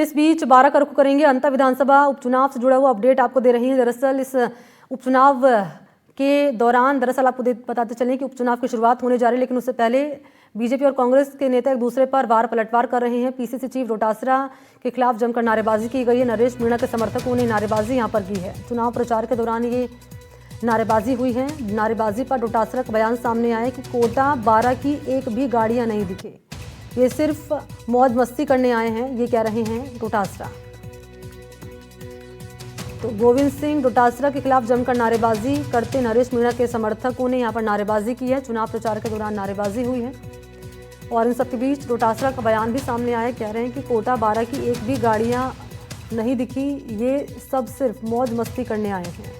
इस बीच 12 का रुख करेंगे अंतर विधानसभा उपचुनाव से जुड़ा हुआ अपडेट आपको दे रही है। दरअसल इस उपचुनाव के दौरान आपको बताते चलें कि उपचुनाव की शुरुआत होने जा रही है, लेकिन उससे पहले बीजेपी और कांग्रेस के नेता एक दूसरे पर वार पलटवार कर रहे हैं। पीसीसी चीफ डोटासरा के खिलाफ जमकर नारेबाजी की गई है। नरेश मीणा के समर्थकों ने नारेबाजी यहां पर की है। चुनाव प्रचार के दौरान ये नारेबाजी हुई है। नारेबाजी पर डोटासरा का बयान सामने आया कि कोटा 12 की एक भी गाड़ियां नहीं दिखे, ये सिर्फ मौज मस्ती करने आए हैं, ये कह रहे हैं डोटासरा। तो गोविंद सिंह डोटासरा के खिलाफ जमकर नारेबाजी करते नरेश मीणा के समर्थकों ने यहां पर नारेबाजी की है। चुनाव प्रचार के दौरान नारेबाजी हुई है और इन सबके बीच डोटासरा का बयान भी सामने आया। कह रहे हैं कि कोटा 12 की एक भी गाड़ियां नहीं दिखी, ये सब सिर्फ मौज मस्ती करने आए हैं।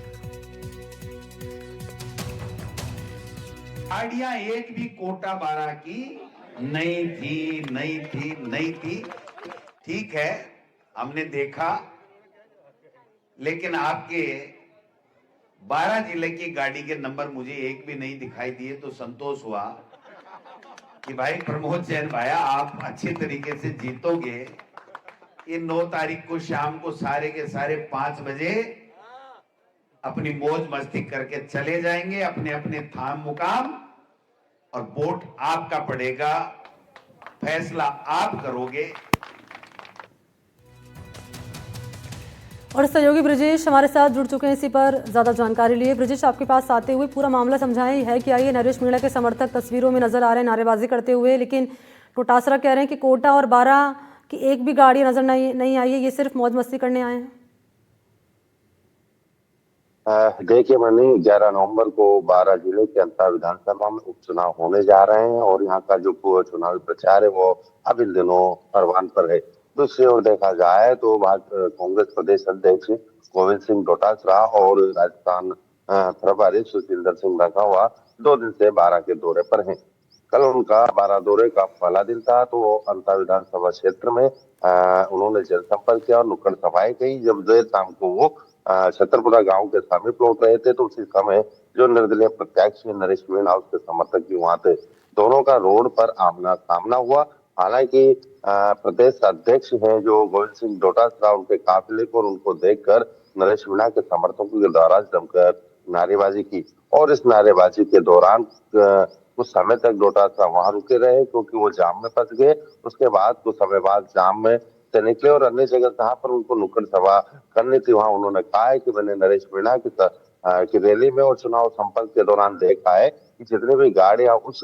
गाड़ियां एक भी कोटा 12 की नहीं थी। ठीक है, हमने देखा, लेकिन आपके 12 जिले की गाड़ी के नंबर मुझे एक भी नहीं दिखाई दिए, तो संतोष हुआ कि भाई प्रमोद जैन भाया, आप अच्छे तरीके से जीतोगे। ये 9 तारीख को शाम को सारे के सारे 5 बजे अपनी मौज मस्ती करके चले जाएंगे अपने अपने थाम मुकाम, और वोट आपका पड़ेगा, फैसला आप करोगे। और सहयोगी ब्रजेश हमारे साथ जुड़ चुके हैं इसी पर ज्यादा जानकारी लिए। ब्रजेश, आपके पास आते हुए पूरा मामला समझाएं है कि आइए नरेश मीणा के समर्थक तस्वीरों में नजर आ रहे हैं नारेबाजी करते हुए, लेकिन डोटासरा कह रहे हैं कि कोटा और 12 की एक भी गाड़ी नजर नहीं आई है, ये सिर्फ मौज मस्ती करने आए हैं। देखिए मनी, 11 नवंबर को 12 जिले के अंतर विधानसभा में उपचुनाव होने जा रहे हैं और यहाँ का जो चुनावी प्रचार है वो अब इन दिनों परवान पर है। दूसरी ओर देखा जाए तो कांग्रेस प्रदेश अध्यक्ष गोविंद सिंह डोटासरा और राजस्थान प्रभारी सुशील सिंह रंधावा 2 दिन से 12 के दौरे पर हैं। कल उनका 12 दौरे का पहला दिन था, तो अंतर विधानसभा क्षेत्र में उन्होंने जनसंपर्क किया और नुक्कड़ सभाएं की। जब देर शाम को वो छतरपुरा गांव के समीप लौट रहे थे, तो उसी समय जो निर्दलीय प्रत्याशी नरेश मीणा उसके समर्थक भी वहां थे। दोनों का रोड पर आमना सामना हुआ। हालांकि प्रदेश अध्यक्ष हैं जो गोविंद सिंह डोटासरा, उनके काफिले को और उनको देखकर नरेश मीणा के समर्थकों के द्वारा जमकर नारेबाजी की और इस नारेबाजी के दौरान कुछ समय तक डोटासरा वहां रुके रहे क्योंकि वो जाम में फंस गए। उसके बाद कुछ समय बाद जाम में से निकले और अन्य जगह जहां पर उनको नुक्कड़ सभा करनी थी वहां उन्होंने कहा है कि मैंने नरेश मीणा की रैली में और चुनाव संपर्क के दौरान देखा है कि जितनी भी गाड़ियां उस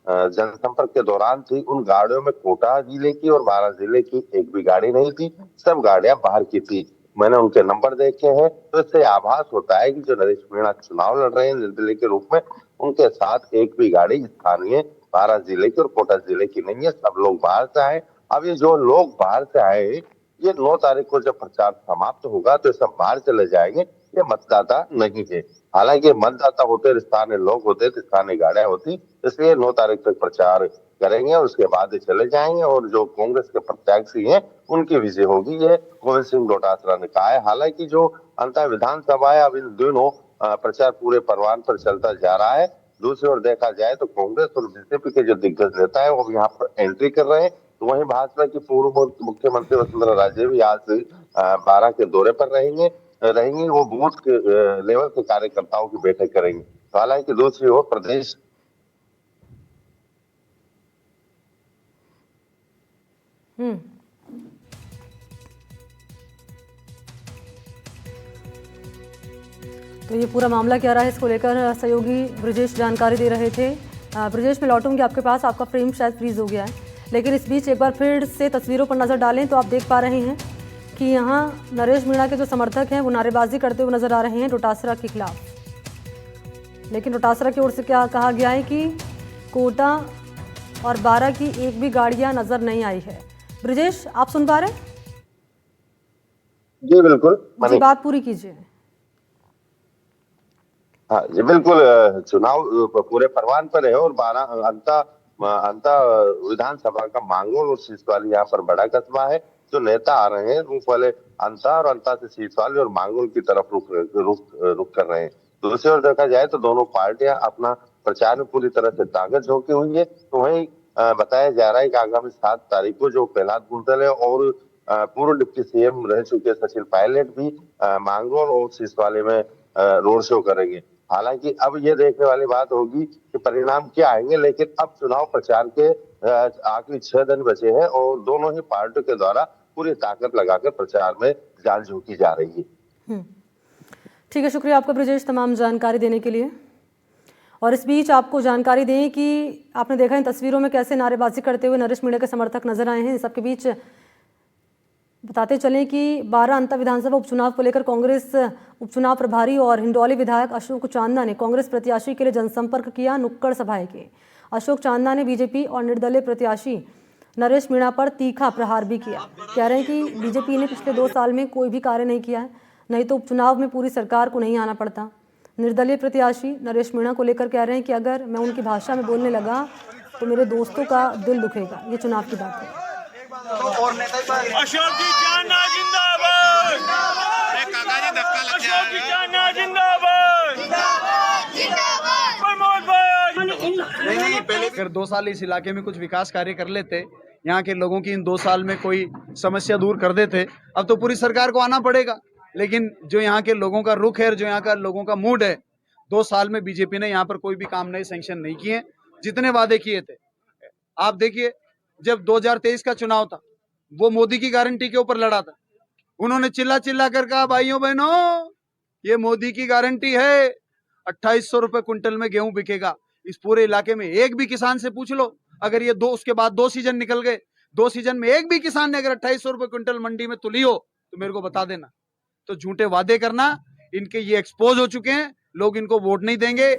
जनसंपर्क के दौरान थी, उन गाड़ियों में कोटा जिले की और 12 जिले की एक भी गाड़ी नहीं थी, सब गाड़ियां बाहर की थी। मैंने उनके नंबर देखे हैं, तो इससे आभास होता है कि जो नरेश मीणा चुनाव लड़ रहे हैं निर्दलीय के रूप में, उनके साथ एक भी गाड़ी स्थानीय 12 जिले की और कोटा जिले की नहीं है। सब लोग बाहर से आए। अब ये जो लोग बाहर से आए, ये 9 तारीख को जब प्रचार समाप्त होगा तो सब बाहर चले जाएंगे। ये मतदाता नहीं है। हालांकि मतदाता होते, स्थानीय लोग होते, स्थानीय गाड़ियां होती, इसलिए 9 तारीख तक प्रचार करेंगे और उसके बाद चले जाएंगे। और जो कांग्रेस के प्रत्याशी हैं उनकी विजय होगी, ये गोविंद सिंह डोटासरा ने कहा है। हालांकि जो अंतर विधानसभा है, अब इन दिनों प्रचार पूरे परवान पर चलता जा रहा है। दूसरी ओर देखा जाए तो कांग्रेस और बीजेपी के जो दिग्गज नेता है वो यहाँ पर एंट्री कर रहे हैं। तो वहीं भाजपा की पूर्व मुख्यमंत्री वसुंधरा राजे भी आज 12 के दौरे पर रहेंगी। वो बूथ के लेवल के कार्यकर्ताओं की बैठक करेंगे। तो हालांकि दूसरी ओर प्रदेश तो ये पूरा मामला क्या रहा है, इसको लेकर सहयोगी ब्रजेश जानकारी दे रहे थे। ब्रजेश, मैं लौटूंगी आपके पास, आपका फ्रेम शायद फ्रीज हो गया है, लेकिन इस बीच एक बार फिर से तस्वीरों पर नज़र डालें तो आप देख पा रहे हैं कि यहाँ नरेश मीणा के जो समर्थक हैं वो नारेबाजी करते हुए नजर आ रहे हैं डोटासरा के खिलाफ। लेकिन डोटासरा की ओर से क्या कहा गया है कि कोटा और 12 की एक भी गाड़ियां नजर नहीं आई है। ब्रजेश, आप सुन पा रहे हैं? जी बिल्कुल जी, बात पूरी कीजिए। हाँ जी बिल्कुल, चुनाव पूरे परवान पर है और 12 अंता विधानसभा का मांगोल और सीसवाली यहाँ पर बड़ा कस्बा है। जो नेता आ रहे हैं रुख वाले अंता और अंता से सीसवाली और मांगोल की तरफ रुख कर रहे हैं। दूसरी ओर देखा जाए तो दोनों पार्टियां अपना प्रचार में पूरी तरह से ताकत झोंकी हुई है। तो वहीं बताया जा रहा है कि आगामी 7 तारीख को जो प्रहलाद गुंडल है और पूर्व डिप्टी सीएम रह चुके सचिन पायलट भी मांगरोल और सिसवाले में रोड शो करेंगे। हालांकि अब ये देखने वाली बात होगी कि परिणाम क्या आएंगे, लेकिन अब चुनाव प्रचार के आखिरी 6 दिन बचे हैं और दोनों ही पार्टियों के द्वारा पूरी ताकत लगाकर प्रचार में जान झोंकी जा रही है। ठीक है, शुक्रिया आपका ब्रजेश तमाम जानकारी देने के लिए। और इस बीच आपको जानकारी दें कि आपने देखा इन तस्वीरों में कैसे नारेबाजी करते हुए नरेश मीणा के समर्थक नजर आए हैं। इन सबके बीच बताते चलें कि 12 अंतर विधानसभा उपचुनाव को लेकर कांग्रेस उपचुनाव प्रभारी और हिंडौली विधायक अशोक चांदना ने कांग्रेस प्रत्याशी के लिए जनसंपर्क किया, नुक्कड़ सभाएं की। अशोक चांदना ने बीजेपी और निर्दलीय प्रत्याशी नरेश मीणा पर तीखा प्रहार भी किया। कह रहे हैं कि बीजेपी ने पिछले 2 साल में कोई भी कार्य नहीं किया है, नहीं तो उपचुनाव में पूरी सरकार को नहीं आना पड़ता। निर्दलीय प्रत्याशी नरेश मीणा को लेकर कह रहे हैं कि अगर मैं उनकी भाषा में बोलने लगा तो मेरे दोस्तों का दिल दुखेगा। ये चुनाव की बात है। अशोक जी चांदना जिंदाबाद, अशोक जी चांदना जिंदाबाद, प्रमोद भाई। नहीं, पहले अगर 2 साल इस इलाके में कुछ विकास कार्य कर लेते, यहाँ के लोगों की इन 2 साल में कोई समस्या दूर कर देते, अब तो पूरी सरकार को आना पड़ेगा। लेकिन जो यहाँ के लोगों का रुख है, जो यहाँ का लोगों का मूड है, 2 साल में बीजेपी ने यहाँ पर कोई भी काम नहीं सैंक्शन नहीं किए, जितने वादे किए थे। आप देखिए, जब 2023 का चुनाव था, वो मोदी की गारंटी के ऊपर लड़ा था। उन्होंने चिल्ला चिल्ला कर कहा, भाइयों बहनों, ये मोदी की गारंटी है, 2800 रुपए क्विंटल में गेहूं बिकेगा। इस पूरे इलाके में एक भी किसान से पूछ लो, अगर ये उसके बाद 2 सीजन निकल गए, 2 सीजन में एक भी किसान ने अगर 2800 रुपए क्विंटल मंडी में तुली हो तो मेरे को बता देना। तो झूठे वादे करना, इनके ये एक्सपोज हो चुके हैं, लोग इनको वोट नहीं देंगे।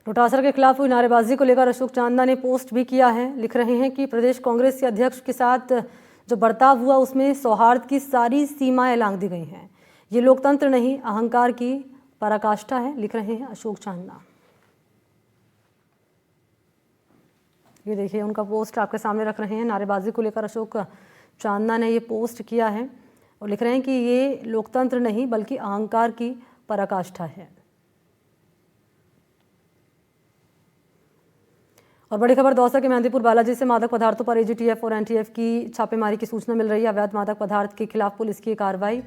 डोटासरा के खिलाफ हुई नारेबाजी को लेकर अशोक चांदना ने पोस्ट भी किया है। लिख रहे हैं कि प्रदेश कांग्रेस के अध्यक्ष के साथ जो बर्ताव हुआ उसमें सौहार्द की सारी सीमाएं लांघ दी गई हैं। ये लोकतंत्र नहीं, अहंकार की पराकाष्ठा है, लिख रहे हैं अशोक चांदना। ये देखिए, उनका पोस्ट आपके सामने रख रहे हैं। नारेबाजी को लेकर अशोक चांदना ने ये पोस्ट किया है और लिख रहे हैं कि ये लोकतंत्र नहीं बल्कि अहंकार की पराकाष्ठा है। और बड़ी खबर दौसा के मेहंदीपुर बालाजी से मादक पदार्थों पर एजीटीएफ और एनटीएफ की छापेमारी की सूचना मिल रही है। अवैध मादक पदार्थ के खिलाफ पुलिस की कार्रवाई।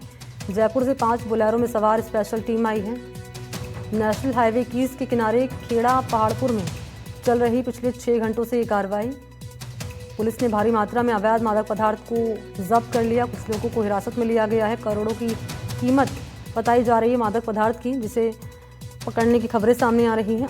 जयपुर से 5 बोलेरो में सवार स्पेशल टीम आई है। नेशनल हाईवे 21 के किनारे खेड़ा पहाड़पुर में चल रही पिछले 6 घंटों से ये कार्रवाई। पुलिस ने भारी मात्रा में अवैध मादक पदार्थ को जब्त कर लिया। कुछ लोगों को हिरासत में लिया गया है। करोड़ों की कीमत बताई जा रही है मादक पदार्थ की, जिसे पकड़ने की खबरें सामने आ रही हैं।